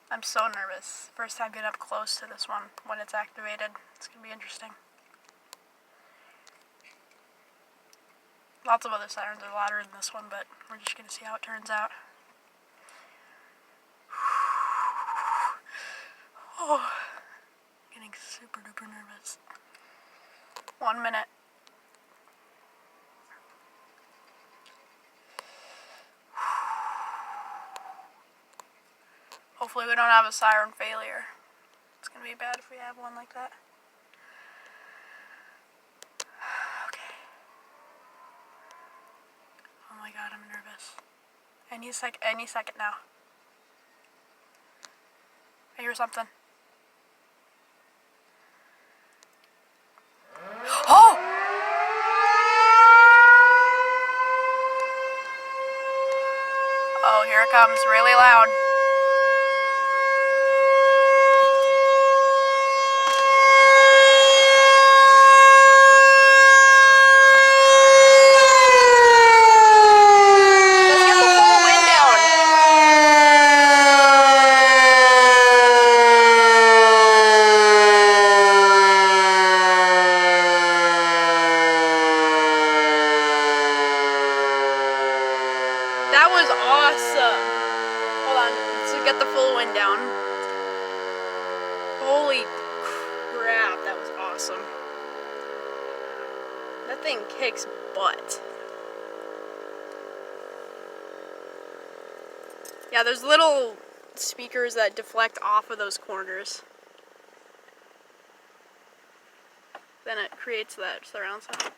I'm so nervous. First time getting up close to this one when it's activated. It's going to be interesting. Lots of other sirens are louder than this one, but we're just going to see how it turns out. Oh, getting super duper nervous. 1 minute. Hopefully we don't have a siren failure. It's going to be bad if we have one like that. Okay. Oh my god, I'm nervous. Any second now. I hear something. Oh! Oh, here it comes, really loud. That was awesome. Hold on, let's get the full wind down. Holy crap, that was awesome. That thing kicks butt. Yeah, there's little speakers that deflect off of those corners. Then it creates that surround sound.